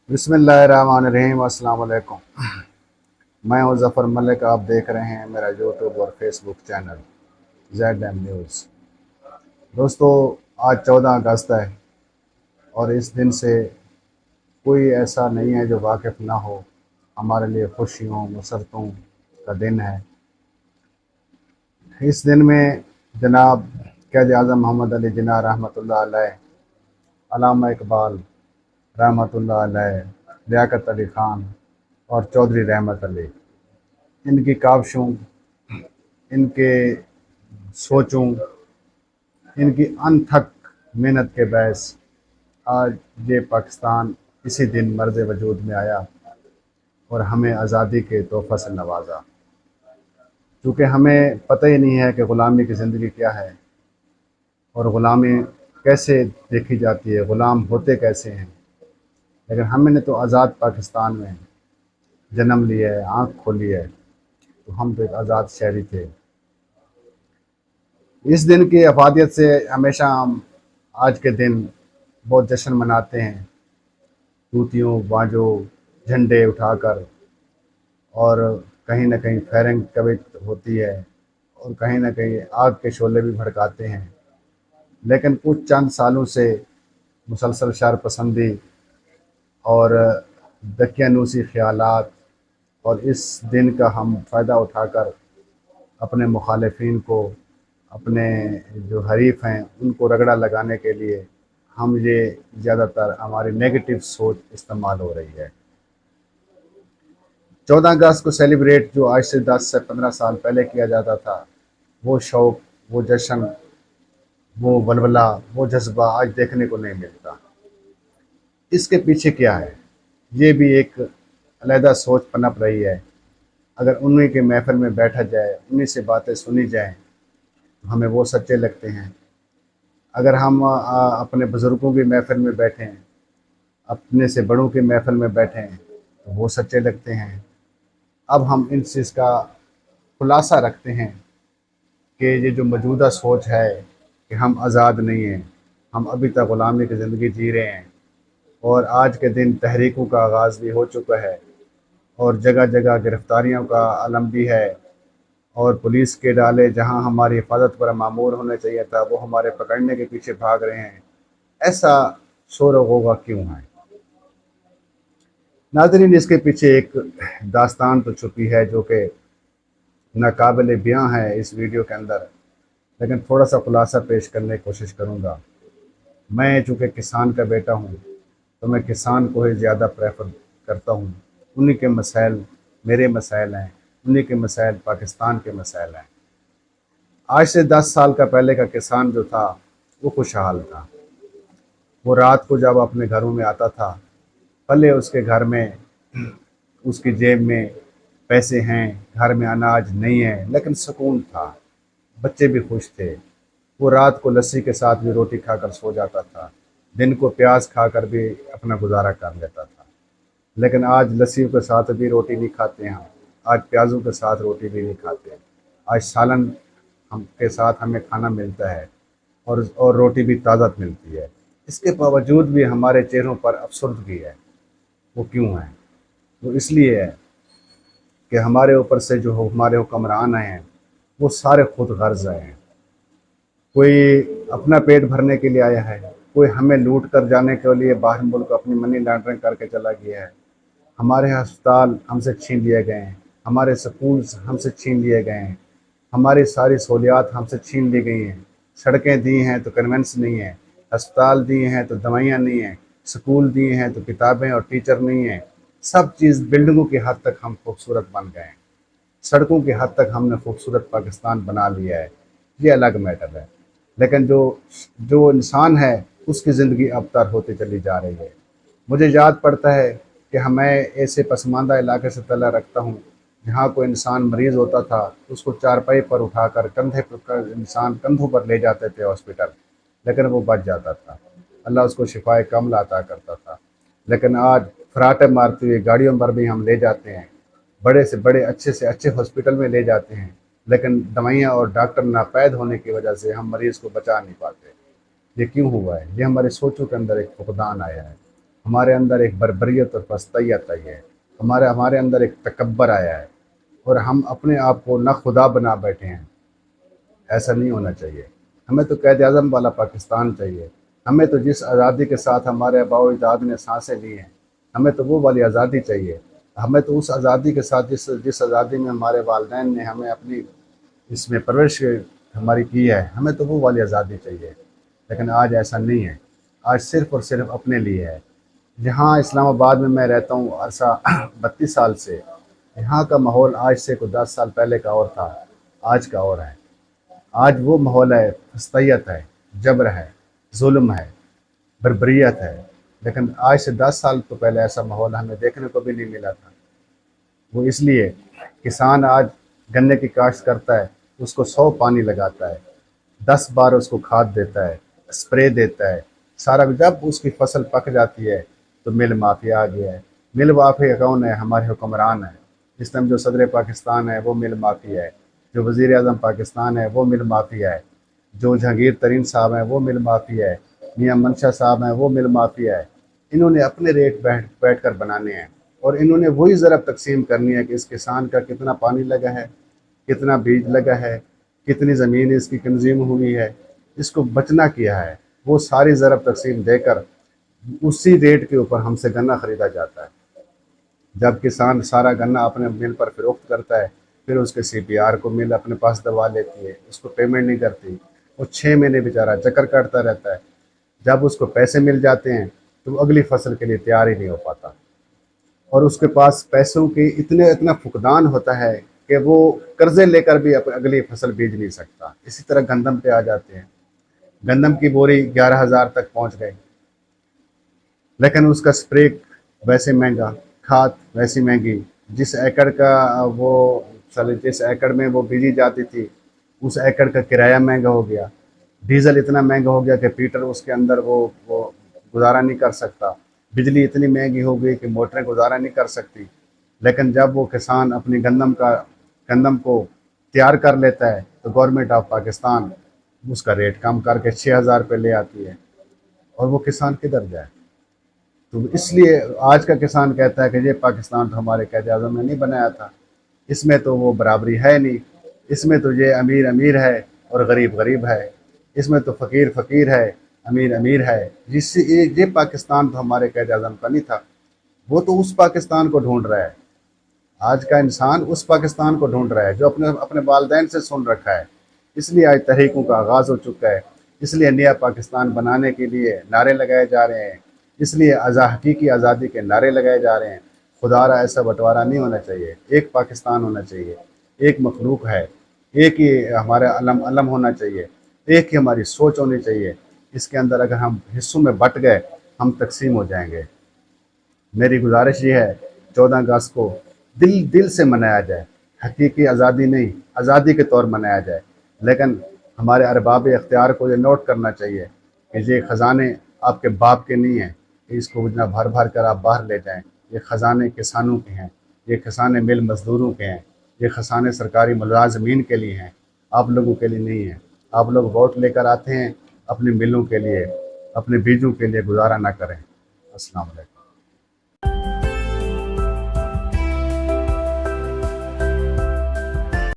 बिस्मिल्लाहिर्रहमानिर्रहीम। अस्सलाम वालेकुम। मैं हूं ज़फ़र मलिक। आप देख रहे हैं मेरा यूट्यूब और फेसबुक चैनल ZM न्यूज़। दोस्तों, आज 14 अगस्त है और इस दिन से कोई ऐसा नहीं है जो वाकिफ़ ना हो। हमारे लिए खुशियों मसरतों का दिन है। इस दिन में जनाब क़ायद आज़म मोहम्मद अली जिन्ना रहमतुल्लाह अलैह, अल्लामा इकबाल रहमतुल्लाह अलैह, लियाकत अली ख़ान और चौधरी रहमत अली, इनकी काविशों, इनके सोचों, इनकी अनथक मेहनत के बायस आज ये पाकिस्तान इसी दिन मर्ज़ वजूद में आया और हमें आज़ादी के तोहफ़े से नवाजा। क्योंकि हमें पता ही नहीं है कि ग़ुलामी की ज़िंदगी क्या है और ग़ुलामी कैसे देखी जाती है, ग़ुलाम होते कैसे हैं। लेकिन हमने तो आज़ाद पाकिस्तान में जन्म लिया है, आँख खोली है, तो हम तो एक आज़ाद शहरी थे। इस दिन की अफादियत से हमेशा हम आज के दिन बहुत जश्न मनाते हैं, तूतियों बाजों झंडे उठाकर, और कहीं न कहीं फायरिंग कभी होती है और कहीं न कहीं आग के शोले भी भड़काते हैं। लेकिन कुछ चंद सालों से मुसलसल शर पसंदी और दकियानूसी ख़यालात और इस दिन का हम फ़ायदा उठाकर अपने मुखालिफिन को, अपने जो हरीफ हैं उनको रगड़ा लगाने के लिए हम ये ज़्यादातर हमारी नेगेटिव सोच इस्तेमाल हो रही है। 14 अगस्त को सेलिब्रेट जो आज से 10 से 15 साल पहले किया जाता था, वो शौक़, वो जश्न, वो वलवला, वो जज्बा आज देखने को नहीं मिलता। इसके पीछे क्या है? ये भी एक अलहदा सोच पनप रही है। अगर उन्हीं के महफ़िल में बैठा जाए, उन्हीं से बातें सुनी जाएँ, तो हमें वो सच्चे लगते हैं। अगर हम अपने बुज़ुर्गों की महफ़िल में बैठें, अपने से बड़ों की महफ़िल में बैठें, तो वो सच्चे लगते हैं। अब हम इन चीज़ का खुलासा रखते हैं कि ये जो मौजूदा सोच है कि हम आज़ाद नहीं हैं, हम अभी तक ग़ुलामी की ज़िंदगी जी रहे हैं और आज के दिन तहरीकों का आगाज़ भी हो चुका है और जगह जगह गिरफ़्तारियों का आलम भी है और पुलिस के डाले जहां हमारी हिफाजत पर मामूर होना चाहिए था, वो हमारे पकड़ने के पीछे भाग रहे हैं। ऐसा शोर व गौगा क्यों है? नाज़रीन, इसके पीछे एक दास्तान तो छुपी है जो कि नाकाबिल बयां है इस वीडियो के अंदर, लेकिन थोड़ा सा खुलासा पेश करने की कोशिश करूँगा। मैं चूँकि किसान का बेटा हूँ, तो मैं किसान को ही ज़्यादा प्रेफर करता हूँ। उन्हीं के मसाइल मेरे मसाइल हैं, उन्हीं के मसाइल पाकिस्तान के मसाइल हैं। आज से 10 साल का पहले का किसान जो था, वो खुशहाल था। वो रात को जब अपने घरों में आता था, भले उसके घर में उसकी जेब में पैसे हैं, घर में अनाज नहीं है, लेकिन सुकून था, बच्चे भी खुश थे। वो रात को लस्सी के साथ भी रोटी खाकर सो जाता था, दिन को प्याज खाकर भी अपना गुजारा कर लेता था। लेकिन आज लस्सियों के साथ भी रोटी नहीं खाते हैं हम, आज प्याज़ों के साथ रोटी भी नहीं खाते हैं। आज सालन हम के साथ हमें खाना मिलता है और रोटी भी ताज़ा मिलती है। इसके बावजूद भी हमारे चेहरों पर अफसुर्दगी है। वो क्यों है? वो इसलिए है कि हमारे ऊपर से जो हमारे हुक्मरान आए हैं, वो सारे खुद गर्ज़ आए हैं। कोई अपना पेट भरने के लिए आया है, कोई हमें लूट कर जाने के लिए बाहर मुल्क अपनी मनी लॉन्ड्रिंग करके चला गया है। हमारे अस्पताल हमसे छीन लिए गए हैं, हमारे स्कूल्स हमसे छीन लिए गए हैं, हमारी सारी सहूलियात हमसे छीन ली गई हैं। सड़कें दी हैं तो कन्वेंस नहीं है, अस्पताल दिए हैं तो दवाइयाँ नहीं हैं, स्कूल दिए हैं तो किताबें और टीचर नहीं हैं। सब चीज़ बिल्डिंगों की हद तक हम खूबसूरत बन गए हैं, सड़कों की हद तक हमने खूबसूरत पाकिस्तान बना लिया है। ये अलग मैटर है। लेकिन जो जो इंसान है, उसकी ज़िंदगी अबतर होती चली जा रही है। मुझे याद पड़ता है कि मैं ऐसे पसमानदा इलाके से तल्ला रखता हूँ जहाँ कोई इंसान मरीज़ होता था, उसको चारपाई पर उठाकर कंधे पर इंसान कंधों पर ले जाते थे हॉस्पिटल, लेकिन वो बच जाता था। अल्लाह उसको शिफाए कामिला अता करता था। लेकिन आज फराटे मारती हुई गाड़ियों पर भी हम ले जाते हैं, बड़े से बड़े अच्छे से अच्छे हॉस्पिटल में ले जाते हैं, लेकिन दवाइयाँ और डॉक्टर नापैद होने की वजह से हम मरीज़ को बचा नहीं पाते। ये क्यों हुआ है? ये हमारे सोचों के अंदर एक फुकदान आया है। ہمارے اندر ایک بربریت اور پستیت آئی ہے، ہمارے اندر ایک تکبر آیا ہے، اور ہم اپنے آپ کو نہ خدا بنا بیٹھے ہیں۔ ایسا نہیں ہونا چاہیے۔ ہمیں تو قائد اعظم والا پاکستان چاہیے۔ ہمیں تو جس آزادی کے ساتھ ہمارے آباء و اجداد نے سانسیں لی ہیں، ہمیں تو وہ والی آزادی چاہیے۔ ہمیں تو اس آزادی کے ساتھ جس آزادی میں ہمارے والدین نے ہمیں اپنی اس میں پرورش ہماری کی ہے، ہمیں تو وہ والی آزادی چاہیے۔ لیکن آج ایسا نہیں ہے، آج صرف اور صرف اپنے لیے ہے۔ جہاں اسلام آباد میں رہتا ہوں عرصہ 32 سال سے، یہاں کا ماحول آج سے کوئی 10 سال پہلے کا اور تھا، آج کا اور ہے۔ آج وہ ماحول ہے، فسطیت ہے، جبر ہے، ظلم ہے، بربریت ہے، لیکن آج سے 10 سال تو پہلے ایسا ماحول ہمیں دیکھنے کو بھی نہیں ملا تھا۔ وہ اس لیے کسان آج گنے کی کاشت کرتا ہے، اس کو 100 پانی لگاتا ہے، 10 بار اس کو کھاد دیتا ہے، اسپرے دیتا ہے، سارا۔ جب اس کی فصل پک جاتی ہے تو مل مافیا آ گیا ہے۔ مل مافیا کون ہے؟ ہمارے حکمران ہیں۔ اس ٹائم جو صدر پاکستان ہے وہ مل مافیا ہے، جو وزیر اعظم پاکستان ہے وہ مل مافیا ہے، جو جہانگیر ترین صاحب ہیں وہ مل مافیا ہے، میاں منشا صاحب ہیں وہ مل مافیا ہے۔ انہوں نے اپنے ریٹ بیٹھ کر بنانے ہیں، اور انہوں نے وہی ضرب تقسیم کرنی ہے کہ اس کسان کا کتنا پانی لگا ہے، کتنا بیج لگا ہے، کتنی زمین اس کی کنزیوم ہوئی ہے، اس کو بچنا کیا ہے۔ وہ ساری ضرب تقسیم دے کر اسی ریٹ کے اوپر ہم سے گنا خریدا جاتا ہے۔ جب کسان سارا گنا اپنے مل پر فروخت کرتا ہے، پھر اس کے سی پی آر کو مل اپنے پاس دبا لیتی ہے، اس کو پیمنٹ نہیں کرتی۔ وہ 6 مہینے بیچارہ چکر کاٹتا رہتا ہے۔ جب اس کو پیسے مل جاتے ہیں تو وہ اگلی فصل کے لیے تیار ہی نہیں ہو پاتا، اور اس کے پاس پیسوں کی اتنا فقدان ہوتا ہے کہ وہ قرضے لے کر بھی اگلی فصل بیج نہیں سکتا۔ اسی طرح گندم پہ آ جاتے ہیں۔ گندم کی بوری 11,000 تک پہنچ گئی، لیکن اس کا سپرے ویسے مہنگا، کھاد ویسی مہنگی، جس ایکڑ کا وہ جس ایکڑ میں وہ بیجی جاتی تھی اس ایکڑ کا کرایہ مہنگا ہو گیا، ڈیزل اتنا مہنگا ہو گیا کہ پیٹر اس کے اندر وہ گزارا نہیں کر سکتا، بجلی اتنی مہنگی ہو گئی کہ موٹریں گزارا نہیں کر سکتی۔ لیکن جب وہ کسان اپنی گندم کو تیار کر لیتا ہے تو گورنمنٹ آف پاکستان اس کا ریٹ کم کر کے 6,000 پہ لے آتی ہے، اور وہ کسان کدھر جائے؟ تو اس لیے آج کا کسان کہتا ہے کہ یہ پاکستان تو ہمارے قائد اعظم نے نہیں بنایا تھا، اس میں تو وہ برابری ہے نہیں، اس میں تو یہ امیر امیر ہے اور غریب غریب ہے، اس میں تو فقیر فقیر ہے، امیر امیر ہے۔ یہ پاکستان تو ہمارے قائد اعظم کا نہیں تھا۔ وہ تو اس پاکستان کو ڈھونڈ رہا ہے، آج کا انسان اس پاکستان کو ڈھونڈ رہا ہے جو اپنے والدین سے سن رکھا ہے۔ اس لیے آج تحریکوں کا آغاز ہو چکا ہے، اس لیے نیا پاکستان بنانے کے لیے نعرے لگائے جا رہے ہیں، اس لیے حقیقی آزادی کے نعرے لگائے جا رہے ہیں۔ خدا را ایسا بٹوارا نہیں ہونا چاہیے، ایک پاکستان ہونا چاہیے، ایک مخلوق ہے، ایک ہی ہمارا علم ہونا چاہیے، ایک ہی ہماری سوچ ہونی چاہیے۔ اس کے اندر اگر ہم حصوں میں بٹ گئے ہم تقسیم ہو جائیں گے۔ میری گزارش یہ ہے 14 اگست کو دل سے منایا جائے، حقیقی آزادی نہیں، آزادی کے طور منایا جائے، لیکن ہمارے ارباب اختیار کو یہ نوٹ کرنا چاہیے کہ یہ خزانے آپ کے باپ کے نہیں ہیں کہ اس کو اتنا بھر بھر کر آپ باہر لے جائیں۔ یہ خزانے کسانوں کے ہیں، یہ خزانے مل مزدوروں کے ہیں، یہ خزانے سرکاری ملازمین کے لیے ہیں، آپ لوگوں کے لیے نہیں ہیں۔ آپ لوگ ووٹ لے کر آتے ہیں اپنی ملوں کے لیے، اپنے بیجوں کے لیے گزارا نہ کریں۔ السلام علیکم۔